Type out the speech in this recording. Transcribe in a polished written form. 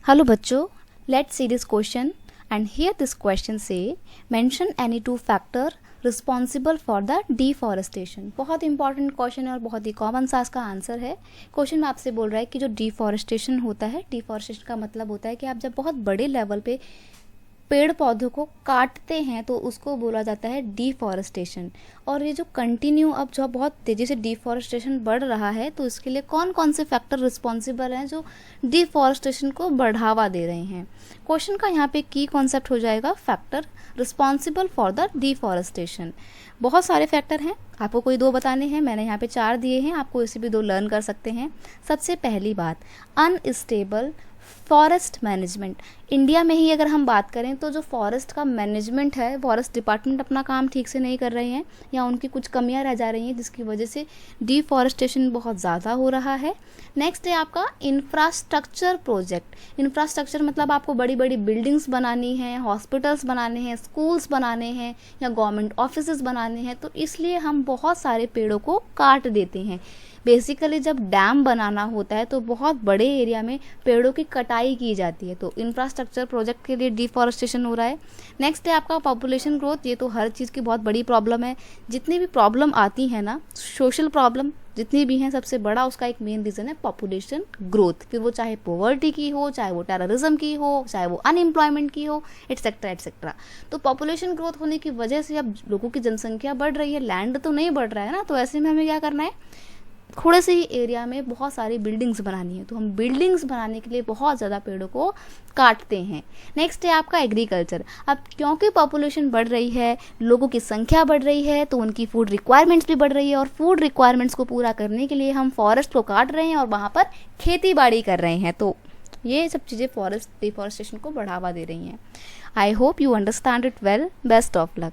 Hello बच्चों, let's see this question and here this question से mention any two factor responsible for the deforestation. बहुत important question है और बहुत ही common सा इसका आंसर है। क्वेश्चन में आपसे बोल रहा है कि जो डिफॉरेस्टेशन होता है, डिफॉरेस्टेशन का मतलब होता है कि आप जब बहुत बड़े लेवल पे पेड़ पौधों को काटते हैं तो उसको बोला जाता है डिफॉरेस्टेशन। और ये जो कंटिन्यू अब जो बहुत तेज़ी से डिफॉरेस्टेशन बढ़ रहा है, तो इसके लिए कौन कौन से फैक्टर रिस्पॉन्सिबल हैं जो डिफॉरेस्टेशन को बढ़ावा दे रहे हैं। क्वेश्चन का यहाँ पे की कॉन्सेप्ट हो जाएगा factor responsible for the deforestation. बहुत सारे फैक्टर हैं, आपको कोई दो बताने हैं, मैंने यहाँ पे 4 दिए हैं, आपको इसे भी 2 लर्न कर सकते हैं। सबसे पहली बात, अनस्टेबल फॉरेस्ट मैनेजमेंट। इंडिया में ही अगर हम बात करें तो जो फॉरेस्ट का मैनेजमेंट है, फॉरेस्ट डिपार्टमेंट अपना काम ठीक से नहीं कर रहे हैं या उनकी कुछ कमियां रह जा रही हैं, जिसकी वजह से डिफॉरेस्टेशन बहुत ज़्यादा हो रहा है। नेक्स्ट है आपका इंफ्रास्ट्रक्चर प्रोजेक्ट। इंफ्रास्ट्रक्चर मतलब आपको बड़ी बड़ी बिल्डिंग्स बनानी है, हॉस्पिटल्स बनाने हैं, स्कूल्स बनाने हैं या गवर्नमेंट ऑफिसेज बनाने हैं, तो इसलिए हम बहुत सारे पेड़ों को काट देते हैं। बेसिकली जब डैम बनाना होता है तो बहुत बड़े एरिया में पेड़ों की कटाई की जाती है, तो इंफ्रास्ट्रक्चर प्रोजेक्ट के लिए डिफॉरेस्टेशन हो रहा है। नेक्स्ट है आपका पॉपुलेशन ग्रोथ। ये तो हर चीज़ की बहुत बड़ी प्रॉब्लम है। जितनी भी प्रॉब्लम आती है ना, सोशल प्रॉब्लम जितनी भी हैं, सबसे बड़ा उसका एक मेन रीज़न है पॉपुलेशन ग्रोथ। फिर वो चाहे पॉवर्टी की हो, चाहे वो टेररिज्म की हो, चाहे वो अनएम्प्लॉयमेंट की हो, एटसेट्रा एटसेट्रा। तो पॉपुलेशन ग्रोथ होने की वजह से अब लोगों की जनसंख्या बढ़ रही है, लैंड तो नहीं बढ़ रहा है ना, तो ऐसे में हमें क्या करना है, थोड़े से ही एरिया में बहुत सारी बिल्डिंग्स बनानी है, तो हम बिल्डिंग्स बनाने के लिए बहुत ज़्यादा पेड़ों को काटते हैं। नेक्स्ट है आपका एग्रीकल्चर। अब क्योंकि पॉपुलेशन बढ़ रही है, लोगों की संख्या बढ़ रही है, तो उनकी फूड रिक्वायरमेंट्स भी बढ़ रही है और फूड रिक्वायरमेंट्स को पूरा करने के लिए हम फॉरेस्ट को काट रहे हैं और वहाँ पर खेती बाड़ी कर रहे हैं, तो ये सब चीज़ें फॉरेस्ट डिफॉरेस्टेशन को बढ़ावा दे रही हैं। I hope you understand it well. Best of luck.